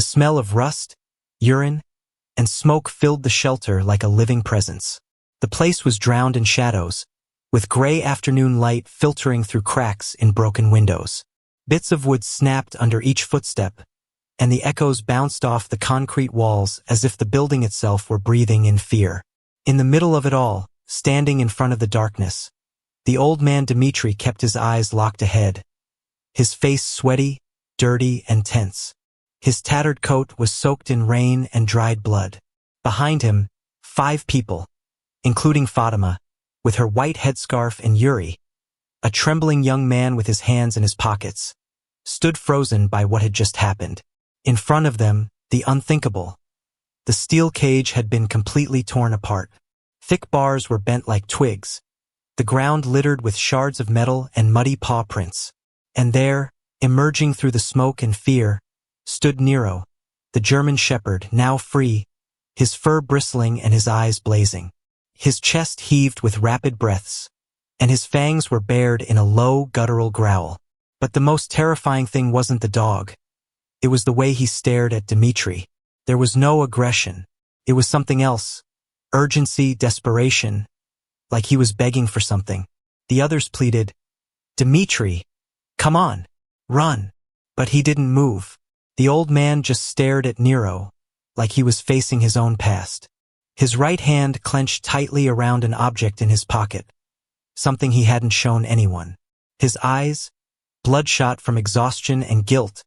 The smell of rust, urine, and smoke filled the shelter like a living presence. The place was drowned in shadows, with gray afternoon light filtering through cracks in broken windows. Bits of wood snapped under each footstep, and the echoes bounced off the concrete walls as if the building itself were breathing in fear. In the middle of it all, standing in front of the darkness, the old man Dimitri kept his eyes locked ahead, his face sweaty, dirty, and tense. His tattered coat was soaked in rain and dried blood. Behind him, 5 people, including Fatima, with her white headscarf, and Yuri, a trembling young man with his hands in his pockets, stood frozen by what had just happened. In front of them, the unthinkable. The steel cage had been completely torn apart. Thick bars were bent like twigs, the ground littered with shards of metal and muddy paw prints. And there, emerging through the smoke and fear, stood Nero, the German shepherd, now free, his fur bristling and his eyes blazing. His chest heaved with rapid breaths, and his fangs were bared in a low, guttural growl. But the most terrifying thing wasn't the dog. It was the way he stared at Dimitri. There was no aggression. It was something else. Urgency, desperation, like he was begging for something. The others pleaded, "Dimitri, come on, run." But he didn't move. The old man just stared at Nero, like he was facing his own past. His right hand clenched tightly around an object in his pocket, something he hadn't shown anyone. His eyes, bloodshot from exhaustion and guilt,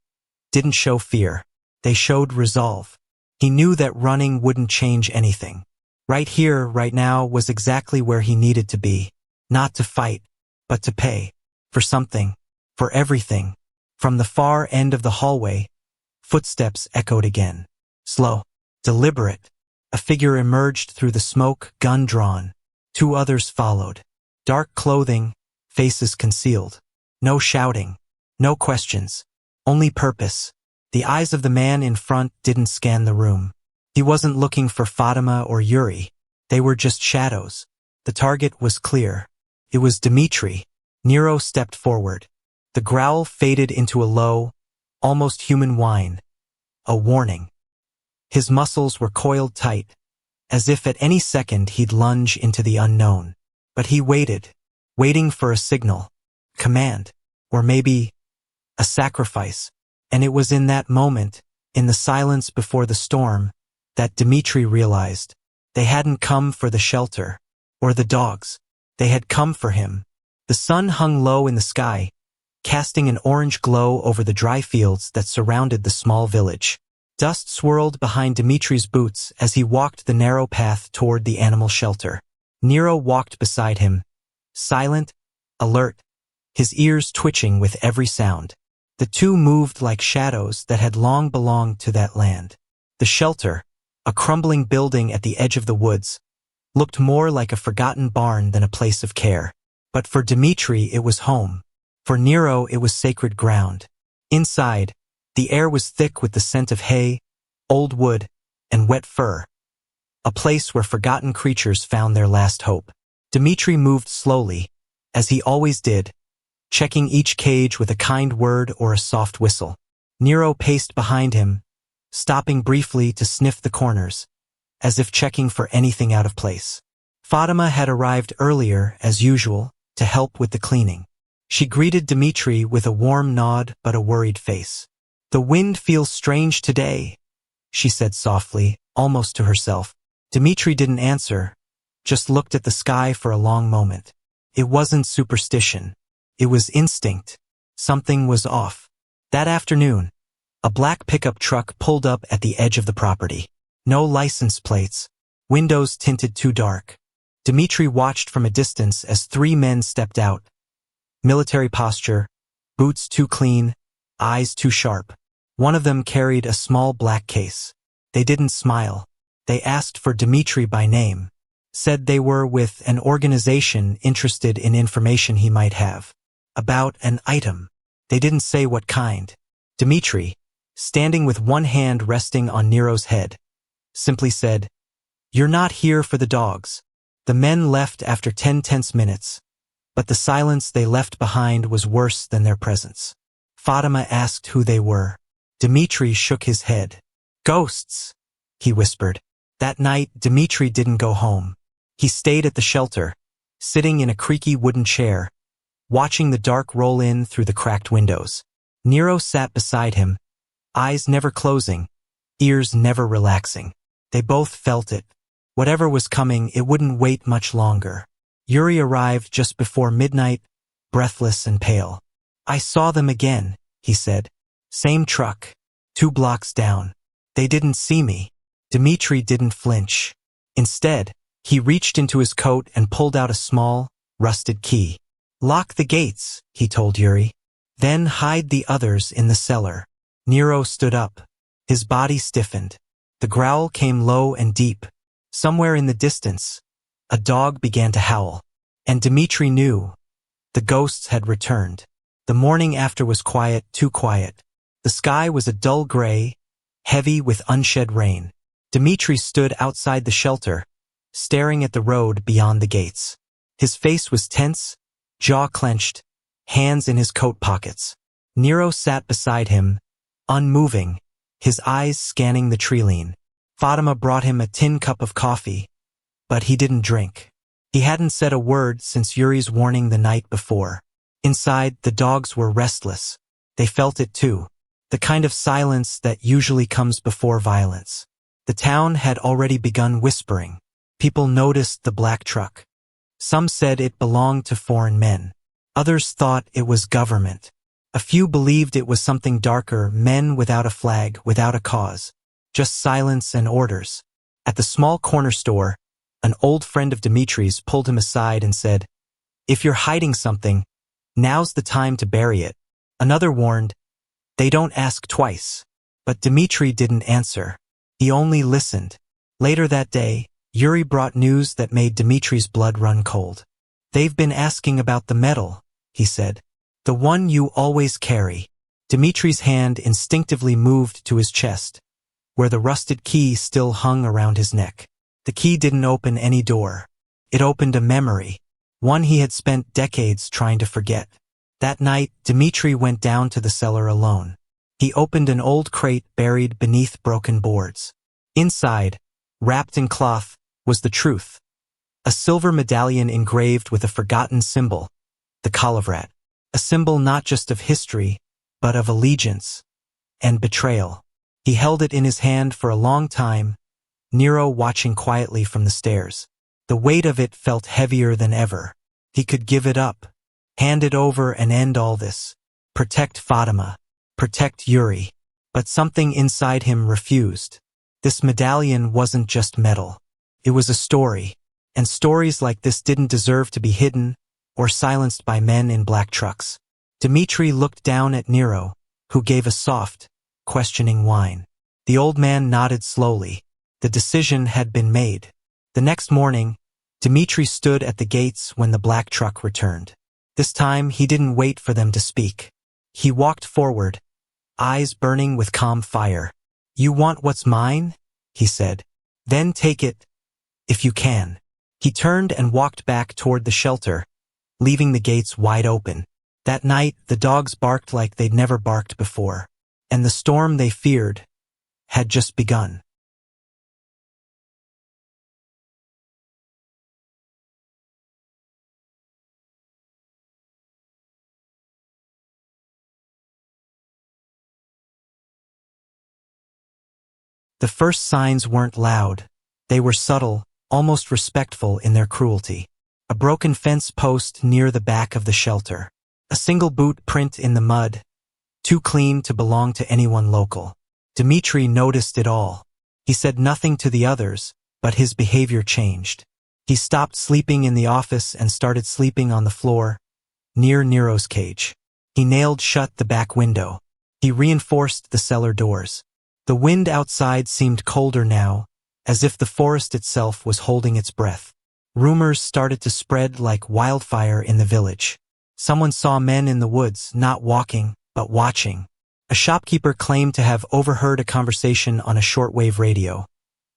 didn't show fear. They showed resolve. He knew that running wouldn't change anything. Right here, right now, was exactly where he needed to be. Not to fight, but to pay. For something. For everything. From the far end of the hallway, footsteps echoed again. Slow. Deliberate. A figure emerged through the smoke, gun drawn. 2 others followed. Dark clothing, faces concealed. No shouting. No questions. Only purpose. The eyes of the man in front didn't scan the room. He wasn't looking for Fatima or Yuri. They were just shadows. The target was clear. It was Dimitri. Nero stepped forward. The growl faded into a low, almost human whine. A warning. His muscles were coiled tight, as if at any second he'd lunge into the unknown. But he waited, waiting for a signal, command, or maybe a sacrifice. And it was in that moment, in the silence before the storm, that Dimitri realized they hadn't come for the shelter or the dogs. They had come for him. The sun hung low in the sky, casting an orange glow over the dry fields that surrounded the small village. Dust swirled behind Dimitri's boots as he walked the narrow path toward the animal shelter. Nero walked beside him, silent, alert, his ears twitching with every sound. The 2 moved like shadows that had long belonged to that land. The shelter, a crumbling building at the edge of the woods, looked more like a forgotten barn than a place of care. But for Dimitri, it was home. For Nero, it was sacred ground. Inside, the air was thick with the scent of hay, old wood, and wet fur. A place where forgotten creatures found their last hope. Dimitri moved slowly, as he always did, checking each cage with a kind word or a soft whistle. Nero paced behind him, stopping briefly to sniff the corners, as if checking for anything out of place. Fatima had arrived earlier, as usual, to help with the cleaning. She greeted Dimitri with a warm nod but a worried face. "The wind feels strange today," she said softly, almost to herself. Dimitri didn't answer, just looked at the sky for a long moment. It wasn't superstition. It was instinct. Something was off. That afternoon, a black pickup truck pulled up at the edge of the property. No license plates, windows tinted too dark. Dimitri watched from a distance as 3 men stepped out. Military posture, boots too clean, eyes too sharp. One of them carried a small black case. They didn't smile. They asked for Dimitri by name, said they were with an organization interested in information he might have. About an item. They didn't say what kind. Dimitri, standing with one hand resting on Nero's head, simply said, "You're not here for the dogs." The men left after 10 tense minutes, but the silence they left behind was worse than their presence. Fatima asked who they were. Dimitri shook his head. Ghosts, he whispered. That night, Dimitri didn't go home. He stayed at the shelter, sitting in a creaky wooden chair, watching the dark roll in through the cracked windows. Nero sat beside him, eyes never closing, ears never relaxing. They both felt it. Whatever was coming, it wouldn't wait much longer. Yuri arrived just before midnight, breathless and pale. I saw them again, he said. Same truck, 2 blocks down. They didn't see me. Dimitri didn't flinch. Instead, he reached into his coat and pulled out a small, rusted key. Lock the gates, he told Yuri. Then hide the others in the cellar. Nero stood up. His body stiffened. The growl came low and deep. Somewhere in the distance, a dog began to howl. And Dimitri knew. The ghosts had returned. The morning after was quiet, too quiet. The sky was a dull gray, heavy with unshed rain. Dimitri stood outside the shelter, staring at the road beyond the gates. His face was tense, jaw clenched, hands in his coat pockets. Nero sat beside him, unmoving, his eyes scanning the treeline. Fatima brought him a tin cup of coffee, but he didn't drink. He hadn't said a word since Yuri's warning the night before. Inside, the dogs were restless. They felt it too, the kind of silence that usually comes before violence. The town had already begun whispering. People noticed the black truck. Some said it belonged to foreign men. Others thought it was government. A few believed it was something darker, men without a flag, without a cause. Just silence and orders. At the small corner store, an old friend of Dimitri's pulled him aside and said, If you're hiding something, now's the time to bury it. Another warned, They don't ask twice. But Dimitri didn't answer. He only listened. Later that day, Yuri brought news that made Dimitri's blood run cold. They've been asking about the medal, he said. The one you always carry. Dimitri's hand instinctively moved to his chest, where the rusted key still hung around his neck. The key didn't open any door. It opened a memory, one he had spent decades trying to forget. That night, Dimitri went down to the cellar alone. He opened an old crate buried beneath broken boards. Inside, wrapped in cloth, was the truth. A silver medallion engraved with a forgotten symbol, the Kalavrat. A symbol not just of history, but of allegiance and betrayal. He held it in his hand for a long time, Nero watching quietly from the stairs. The weight of it felt heavier than ever. He could give it up, hand it over and end all this. Protect Fatima, protect Yuri. But something inside him refused. This medallion wasn't just metal. It was a story, and stories like this didn't deserve to be hidden or silenced by men in black trucks. Dimitri looked down at Nero, who gave a soft, questioning whine. The old man nodded slowly. The decision had been made. The next morning, Dimitri stood at the gates when the black truck returned. This time, he didn't wait for them to speak. He walked forward, eyes burning with calm fire. You want what's mine? He said. Then take it, if you can. He turned and walked back toward the shelter, leaving the gates wide open. That night, the dogs barked like they'd never barked before, and the storm they feared had just begun. The first signs weren't loud. They were subtle, almost respectful in their cruelty. A broken fence post near the back of the shelter. A single boot print in the mud, too clean to belong to anyone local. Dimitri noticed it all. He said nothing to the others, but his behavior changed. He stopped sleeping in the office and started sleeping on the floor, near Nero's cage. He nailed shut the back window. He reinforced the cellar doors. The wind outside seemed colder now, as if the forest itself was holding its breath. Rumors started to spread like wildfire in the village. Someone saw men in the woods, not walking, but watching. A shopkeeper claimed to have overheard a conversation on a shortwave radio,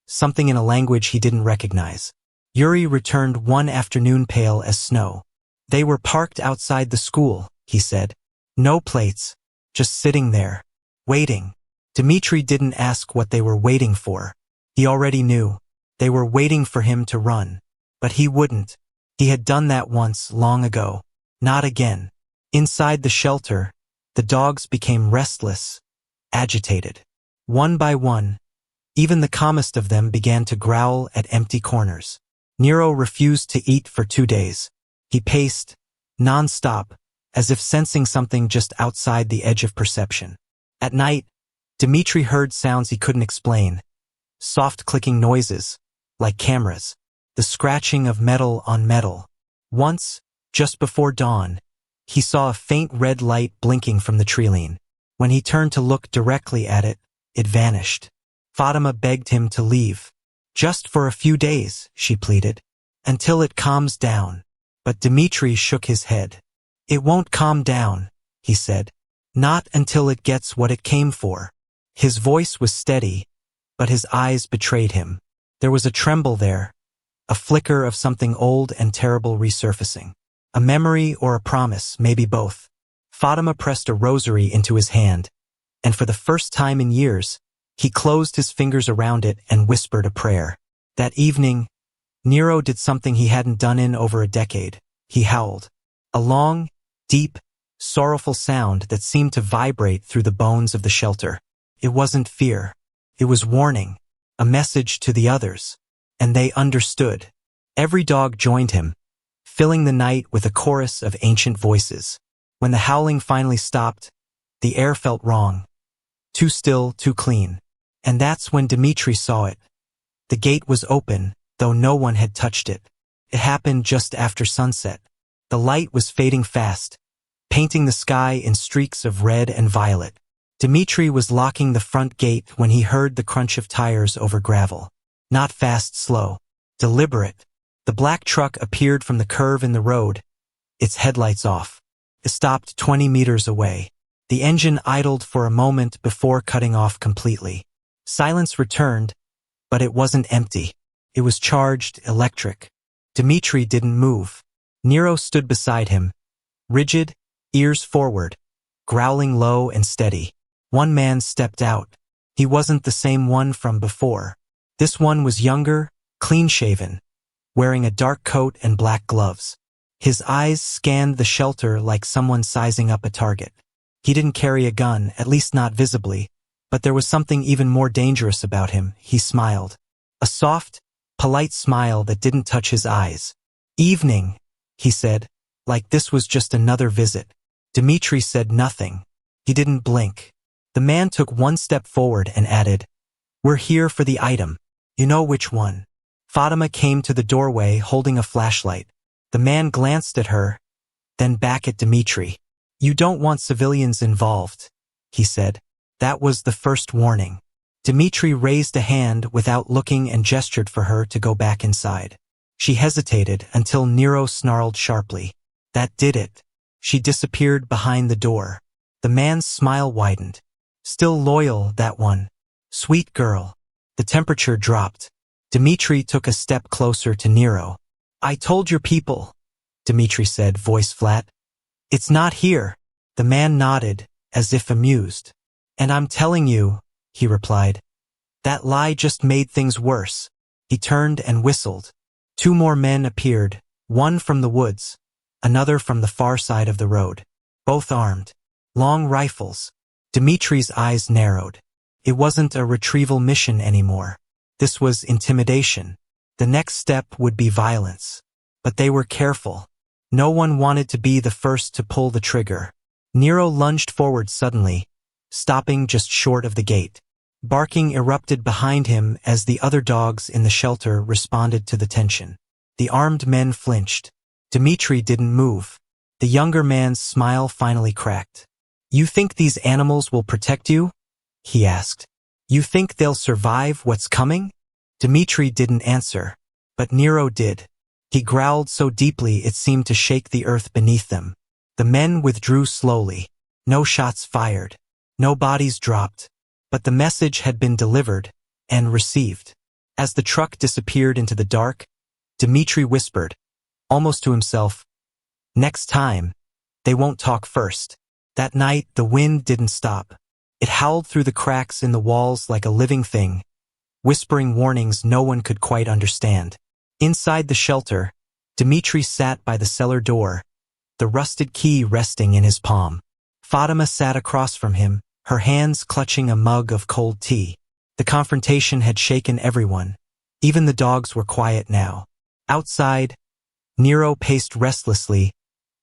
something in a language he didn't recognize. Yuri returned one afternoon pale as snow. They were parked outside the school, he said. No plates, just sitting there, waiting. Dimitri didn't ask what they were waiting for. He already knew. They were waiting for him to run. But he wouldn't. He had done that once, long ago. Not again. Inside the shelter, the dogs became restless, agitated. One by one, even the calmest of them began to growl at empty corners. Nero refused to eat for 2 days. He paced, non-stop, as if sensing something just outside the edge of perception. At night, Dimitri heard sounds he couldn't explain. Soft clicking noises, like cameras. The scratching of metal on metal. Once, just before dawn, he saw a faint red light blinking from the treeline. When he turned to look directly at it, it vanished. Fatima begged him to leave. Just for a few days, she pleaded. Until it calms down. But Dimitri shook his head. It won't calm down, he said. Not until it gets what it came for. His voice was steady, but his eyes betrayed him. There was a tremble there, a flicker of something old and terrible resurfacing. A memory or a promise, maybe both. Fatima pressed a rosary into his hand, and for the first time in years, he closed his fingers around it and whispered a prayer. That evening, Nero did something he hadn't done in over a decade. He howled. A long, deep, sorrowful sound that seemed to vibrate through the bones of the shelter. It wasn't fear. It was warning, a message to the others. And they understood. Every dog joined him, filling the night with a chorus of ancient voices. When the howling finally stopped, the air felt wrong. Too still, too clean. And that's when Dimitri saw it. The gate was open, though no one had touched it. It happened just after sunset. The light was fading fast, painting the sky in streaks of red and violet. Dimitri was locking the front gate when he heard the crunch of tires over gravel. Not fast, slow. Deliberate. The black truck appeared from the curve in the road, its headlights off. It stopped 20 meters away. The engine idled for a moment before cutting off completely. Silence returned, but it wasn't empty. It was charged, electric. Dimitri didn't move. Nero stood beside him, rigid, ears forward, growling low and steady. One man stepped out. He wasn't the same one from before. This one was younger, clean-shaven, wearing a dark coat and black gloves. His eyes scanned the shelter like someone sizing up a target. He didn't carry a gun, at least not visibly, but there was something even more dangerous about him. He smiled. A soft, polite smile that didn't touch his eyes. Evening, he said, like this was just another visit. Dimitri said nothing. He didn't blink. The man took one step forward and added, "We're here for the item. You know which one." Fatima came to the doorway holding a flashlight. The man glanced at her, then back at Dimitri. "You don't want civilians involved," he said. That was the first warning. Dimitri raised a hand without looking and gestured for her to go back inside. She hesitated until Nero snarled sharply. That did it. She disappeared behind the door. The man's smile widened. Still loyal, that one. Sweet girl. The temperature dropped. Dimitri took a step closer to Nero. "I told your people," Dimitri said, voice flat. "It's not here." The man nodded, as if amused. "And I'm telling you," he replied. "That lie just made things worse." He turned and whistled. 2 more men appeared, one from the woods, another from the far side of the road. Both armed. Long rifles. Dimitri's eyes narrowed. It wasn't a retrieval mission anymore. This was intimidation. The next step would be violence. But they were careful. No one wanted to be the first to pull the trigger. Nero lunged forward suddenly, stopping just short of the gate. Barking erupted behind him as the other dogs in the shelter responded to the tension. The armed men flinched. Dimitri didn't move. The younger man's smile finally cracked. "You think these animals will protect you?" he asked. "You think they'll survive what's coming?" Dimitri didn't answer, but Nero did. He growled so deeply it seemed to shake the earth beneath them. The men withdrew slowly. No shots fired. No bodies dropped. But the message had been delivered and received. As the truck disappeared into the dark, Dimitri whispered, almost to himself, "Next time, they won't talk first." That night, the wind didn't stop. It howled through the cracks in the walls like a living thing, whispering warnings no one could quite understand. Inside the shelter, Dimitri sat by the cellar door, the rusted key resting in his palm. Fatima sat across from him, her hands clutching a mug of cold tea. The confrontation had shaken everyone. Even the dogs were quiet now. Outside, Nero paced restlessly,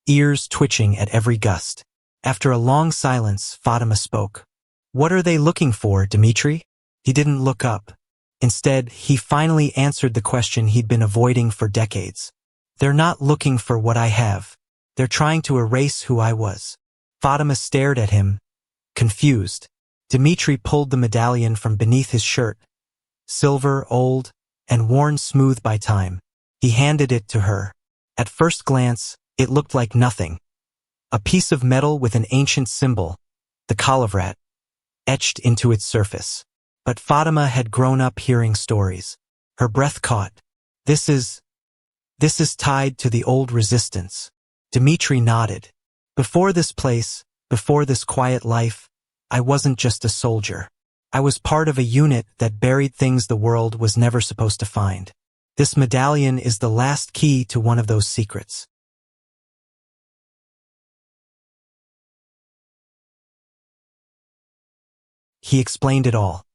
ears twitching at every gust. After a long silence, Fatima spoke. "What are they looking for, Dimitri?" He didn't look up. Instead, he finally answered the question he'd been avoiding for decades. "They're not looking for what I have. They're trying to erase who I was." Fatima stared at him, confused. Dimitri pulled the medallion from beneath his shirt, silver, old, and worn smooth by time. He handed it to her. At first glance, it looked like nothing. A piece of metal with an ancient symbol, the Kalavrat, etched into its surface. But Fatima had grown up hearing stories. Her breath caught. This is tied to the old resistance." Dimitri nodded. "Before this place, before this quiet life, I wasn't just a soldier. I was part of a unit that buried things the world was never supposed to find. This medallion is the last key to one of those secrets." He explained it all.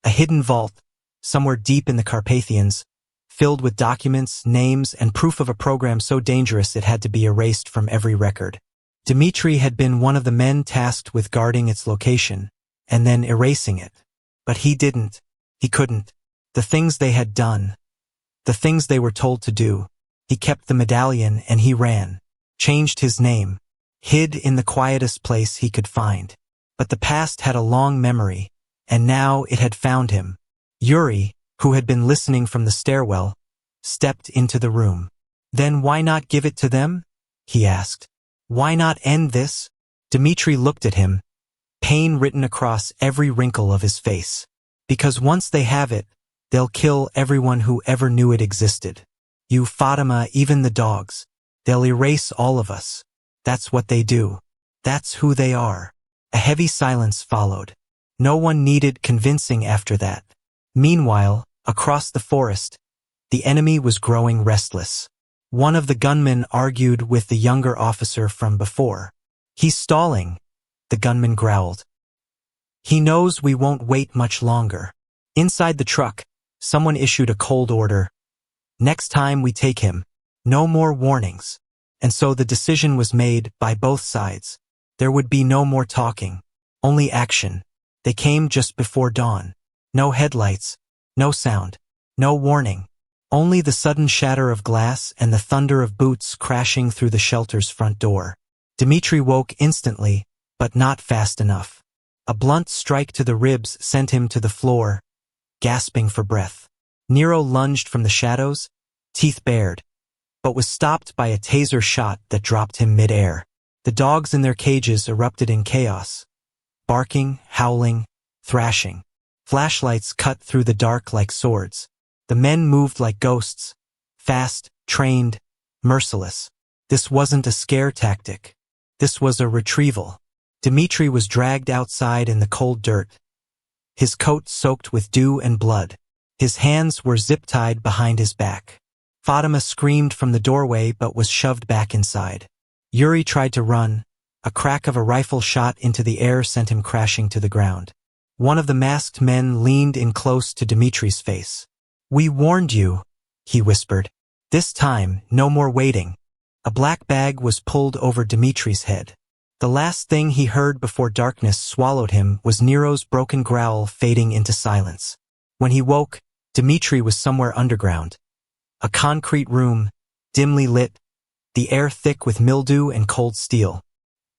A hidden vault, somewhere deep in the Carpathians, filled with documents, names, and proof of a program so dangerous it had to be erased from every record. Dimitri had been one of the men tasked with guarding its location, and then erasing it. But he didn't. He couldn't. The things they had done, the things they were told to do. He kept the medallion and he ran, changed his name, hid in the quietest place he could find. But the past had a long memory, and now it had found him. Yuri, who had been listening from the stairwell, stepped into the room. "Then why not give it to them?" he asked. "Why not end this?" Dimitri looked at him, pain written across every wrinkle of his face. "Because once they have it, they'll kill everyone who ever knew it existed. You, Fatima, even the dogs. They'll erase all of us. That's what they do. That's who they are." A heavy silence followed. No one needed convincing after that. Meanwhile, across the forest, the enemy was growing restless. One of the gunmen argued with the younger officer from before. "He's stalling," the gunman growled. "He knows we won't wait much longer." Inside the truck, someone issued a cold order. "Next time we take him, no more warnings." And so the decision was made by both sides. There would be no more talking, only action. They came just before dawn. No headlights, no sound, no warning. Only the sudden shatter of glass and the thunder of boots crashing through the shelter's front door. Dimitri woke instantly, but not fast enough. A blunt strike to the ribs sent him to the floor, gasping for breath. Nero lunged from the shadows, teeth bared, but was stopped by a taser shot that dropped him mid-air. The dogs in their cages erupted in chaos, barking, howling, thrashing. Flashlights cut through the dark like swords. The men moved like ghosts, fast, trained, merciless. This wasn't a scare tactic. This was a retrieval. Dimitri was dragged outside in the cold dirt, his coat soaked with dew and blood. His hands were zip-tied behind his back. Fatima screamed from the doorway but was shoved back inside. Yuri tried to run. A crack of a rifle shot into the air sent him crashing to the ground. One of the masked men leaned in close to Dimitri's face. "We warned you," he whispered. This time, no more waiting. A black bag was pulled over Dimitri's head. The last thing he heard before darkness swallowed him was Nero's broken growl fading into silence. When he woke, Dimitri was somewhere underground. A concrete room, dimly lit, the air thick with mildew and cold steel.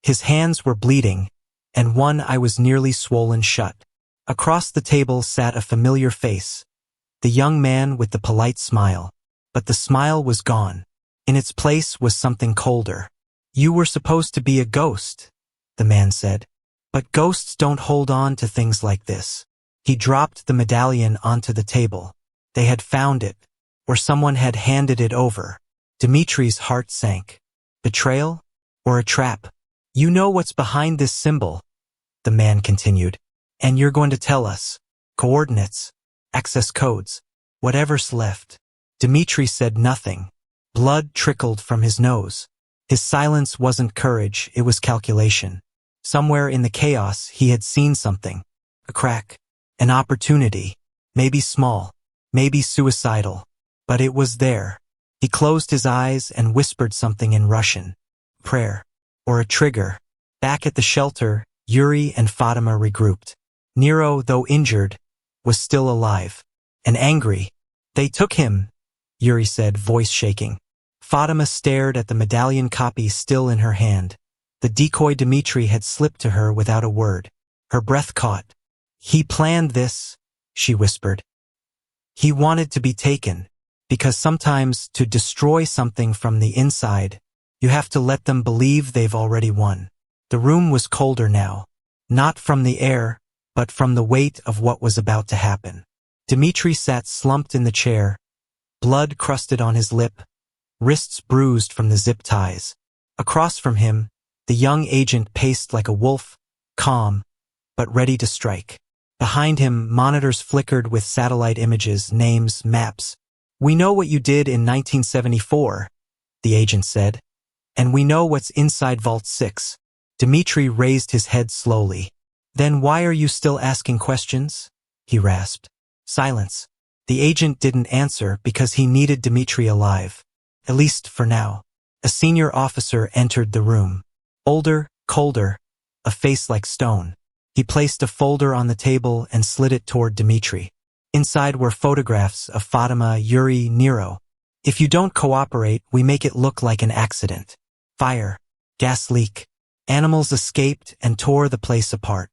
His hands were bleeding, and one eye was nearly swollen shut. Across the table sat a familiar face, the young man with the polite smile. But the smile was gone. In its place was something colder. "You were supposed to be a ghost," the man said. "But ghosts don't hold on to things like this." He dropped the medallion onto the table. They had found it, or someone had handed it over. Dimitri's heart sank. Betrayal? Or a trap? "You know what's behind this symbol?" the man continued. And you're going to tell us. Coordinates. Access codes. Whatever's left. Dimitri said nothing. Blood trickled from his nose. His silence wasn't courage, it was calculation. Somewhere in the chaos, he had seen something. A crack. An opportunity. Maybe small. Maybe suicidal. But it was there. He closed his eyes and whispered something in Russian. Prayer. Or a trigger. Back at the shelter, Yuri and Fatima regrouped. Nero, though injured, was still alive. And angry. They took him, Yuri said, voice shaking. Fatima stared at the medallion copy still in her hand. The decoy Dimitri had slipped to her without a word. Her breath caught. He planned this, she whispered. He wanted to be taken, because sometimes to destroy something from the inside, you have to let them believe they've already won. The room was colder now, not from the air, but from the weight of what was about to happen. Dimitri sat slumped in the chair, blood crusted on his lip, wrists bruised from the zip ties. Across from him, the young agent paced like a wolf, calm, but ready to strike. Behind him, monitors flickered with satellite images, names, maps. We know what you did in 1974, the agent said. And we know what's inside Vault 6. Dimitri raised his head slowly. Then why are you still asking questions? He rasped. Silence. The agent didn't answer because he needed Dimitri alive. At least for now. A senior officer entered the room. Older, colder, a face like stone. He placed a folder on the table and slid it toward Dimitri. Inside were photographs of Fatima, Yuri, Nero. If you don't cooperate, we make it look like an accident. Fire. Gas leak. Animals escaped and tore the place apart.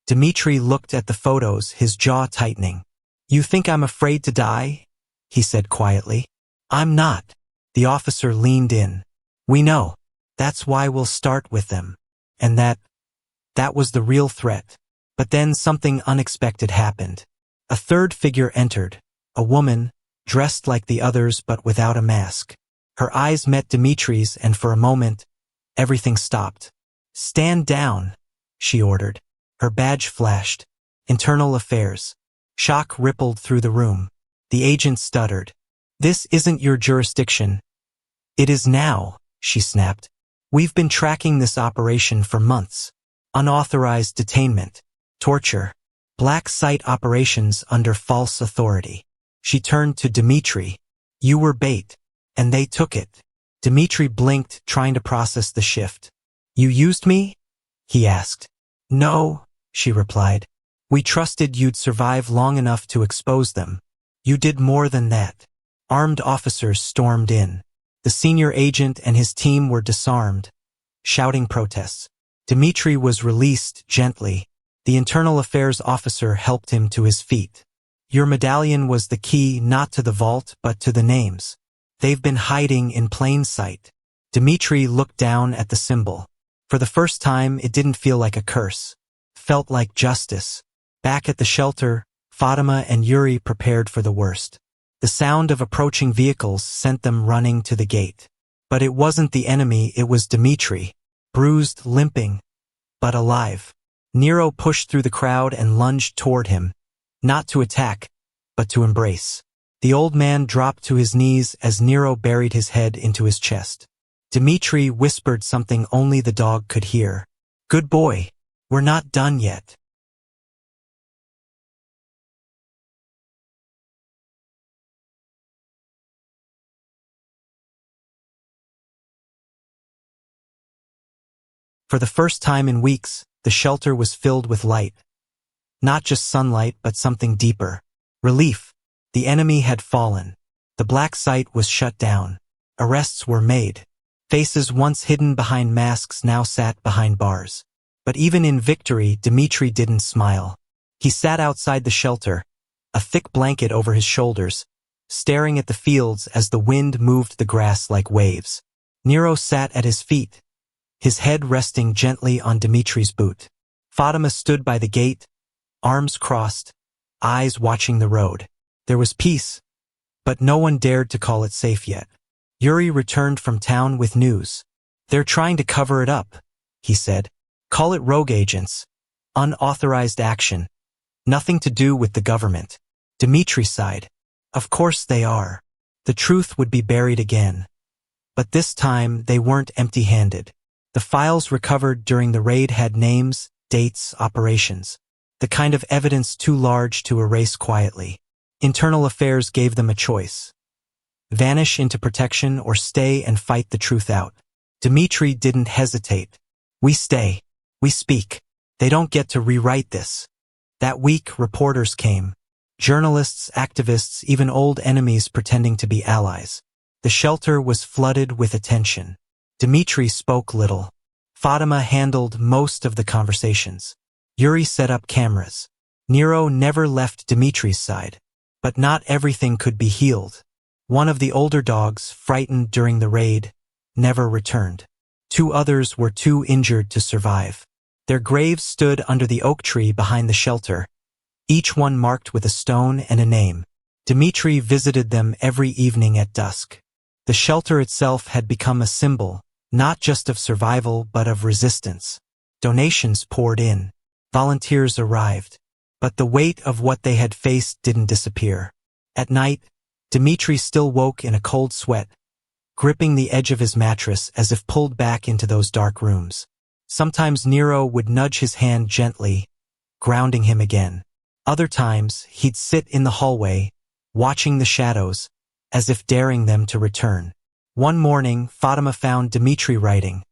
Dimitri looked at the photos, his jaw tightening. You think I'm afraid to die? He said quietly. I'm not. The officer leaned in. We know. That's why we'll start with them. And that was the real threat. But then something unexpected happened. A third figure entered. A woman, dressed like the others but without a mask. Her eyes met Dimitri's and for a moment, everything stopped. Stand down, she ordered. Her badge flashed. Internal Affairs. Shock rippled through the room. The agent stuttered. This isn't your jurisdiction. It is now, she snapped. We've been tracking this operation for months. Unauthorized detainment. Torture. Black site operations under false authority. She turned to Dimitri. You were bait. And they took it. Dimitri blinked, trying to process the shift. You used me? He asked. No, she replied. We trusted you'd survive long enough to expose them. You did more than that. Armed officers stormed in. The senior agent and his team were disarmed, shouting protests. Dimitri was released gently. The Internal Affairs officer helped him to his feet. Your medallion was the key not to the vault but to the names. They've been hiding in plain sight. Dimitri looked down at the symbol. For the first time, it didn't feel like a curse. Felt like justice. Back at the shelter, Fatima and Yuri prepared for the worst. The sound of approaching vehicles sent them running to the gate. But it wasn't the enemy, it was Dimitri. Bruised, limping, but alive. Nero pushed through the crowd and lunged toward him. Not to attack, but to embrace. The old man dropped to his knees as Nero buried his head into his chest. Dimitri whispered something only the dog could hear. Good boy. We're not done yet. For the first time in weeks, the shelter was filled with light. Not just sunlight, but something deeper. Relief. The enemy had fallen. The black site was shut down. Arrests were made. Faces once hidden behind masks now sat behind bars. But even in victory, Dimitri didn't smile. He sat outside the shelter, a thick blanket over his shoulders, staring at the fields as the wind moved the grass like waves. Nero sat at his feet, his head resting gently on Dimitri's boot. Fatima stood by the gate, arms crossed, eyes watching the road. There was peace, but no one dared to call it safe yet. Yuri returned from town with news. They're trying to cover it up, he said. Call it rogue agents. Unauthorized action. Nothing to do with the government. Dimitri sighed. Of course they are. The truth would be buried again. But this time they weren't empty-handed. The files recovered during the raid had names, dates, operations. The kind of evidence too large to erase quietly. Internal Affairs gave them a choice. Vanish into protection or stay and fight the truth out. Dimitri didn't hesitate. We stay. We speak. They don't get to rewrite this. That week, reporters came. Journalists, activists, even old enemies pretending to be allies. The shelter was flooded with attention. Dimitri spoke little. Fatima handled most of the conversations. Yuri set up cameras. Nero never left Dimitri's side. But not everything could be healed. One of the older dogs, frightened during the raid, never returned. 2 others were too injured to survive. Their graves stood under the oak tree behind the shelter, each one marked with a stone and a name. Dimitri visited them every evening at dusk. The shelter itself had become a symbol, not just of survival but of resistance. Donations poured in. Volunteers arrived. But the weight of what they had faced didn't disappear. At night, Dimitri still woke in a cold sweat, gripping the edge of his mattress as if pulled back into those dark rooms. Sometimes Nero would nudge his hand gently, grounding him again. Other times, he'd sit in the hallway, watching the shadows, as if daring them to return. One morning, Fatima found Dimitri writing,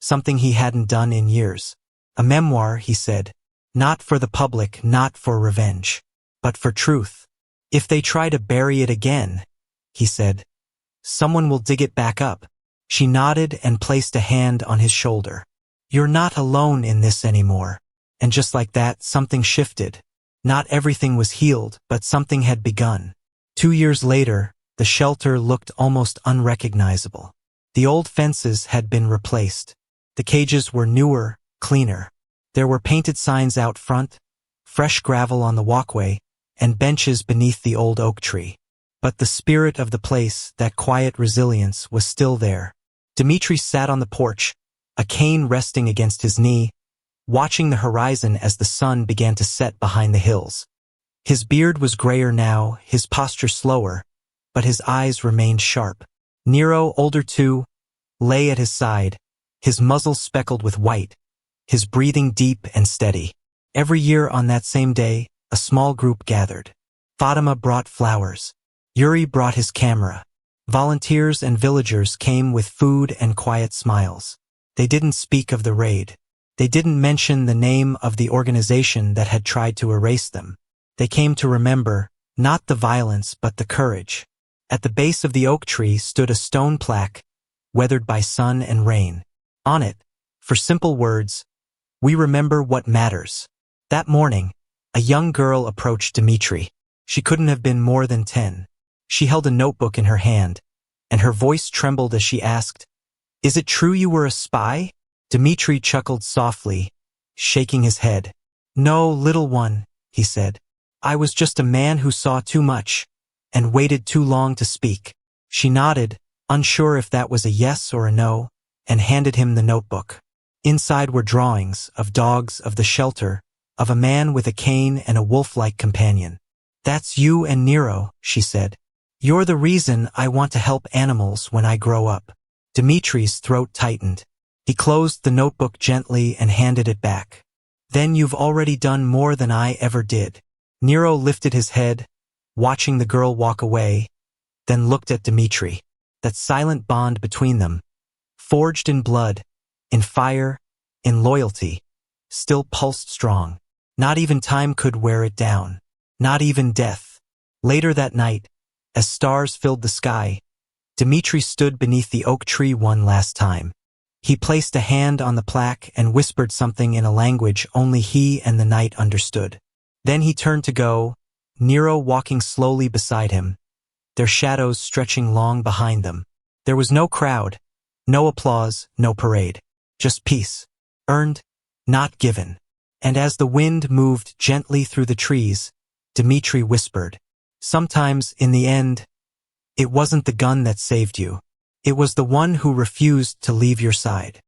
something he hadn't done in years. A memoir, he said, not for the public, not for revenge, but for truth. If they try to bury it again, he said, someone will dig it back up. She nodded and placed a hand on his shoulder. You're not alone in this anymore. And just like that, something shifted. Not everything was healed, but something had begun. 2 years later, the shelter looked almost unrecognizable. The old fences had been replaced. The cages were newer, cleaner. There were painted signs out front, fresh gravel on the walkway, and benches beneath the old oak tree. But the spirit of the place, that quiet resilience, was still there. Dimitri sat on the porch, a cane resting against his knee, watching the horizon as the sun began to set behind the hills. His beard was grayer now, his posture slower, but his eyes remained sharp. Nero, older too, lay at his side, his muzzle speckled with white, his breathing deep and steady. Every year on that same day, a small group gathered. Fatima brought flowers. Yuri brought his camera. Volunteers and villagers came with food and quiet smiles. They didn't speak of the raid. They didn't mention the name of the organization that had tried to erase them. They came to remember, not the violence but the courage. At the base of the oak tree stood a stone plaque, weathered by sun and rain. On it, for simple words, we remember what matters. That morning, a young girl approached Dimitri. She couldn't have been more than 10. She held a notebook in her hand, and her voice trembled as she asked, "Is it true you were a spy?" Dimitri chuckled softly, shaking his head. "No, little one," he said. "I was just a man who saw too much, and waited too long to speak." She nodded, unsure if that was a yes or a no, and handed him the notebook. Inside were drawings of dogs, of the shelter, of a man with a cane and a wolf-like companion. "That's you and Nero," she said. "You're the reason I want to help animals when I grow up." Dimitri's throat tightened. He closed the notebook gently and handed it back. "Then you've already done more than I ever did." Nero lifted his head, watching the girl walk away, then looked at Dimitri. That silent bond between them, forged in blood, in fire, in loyalty, still pulsed strong. Not even time could wear it down. Not even death. Later that night, as stars filled the sky, Dimitri stood beneath the oak tree one last time. He placed a hand on the plaque and whispered something in a language only he and the night understood. Then he turned to go, Nero walking slowly beside him, their shadows stretching long behind them. There was no crowd, no applause, no parade. Just peace. Earned, not given. And as the wind moved gently through the trees, Dimitri whispered, "Sometimes, in the end, it wasn't the gun that saved you. It was the one who refused to leave your side."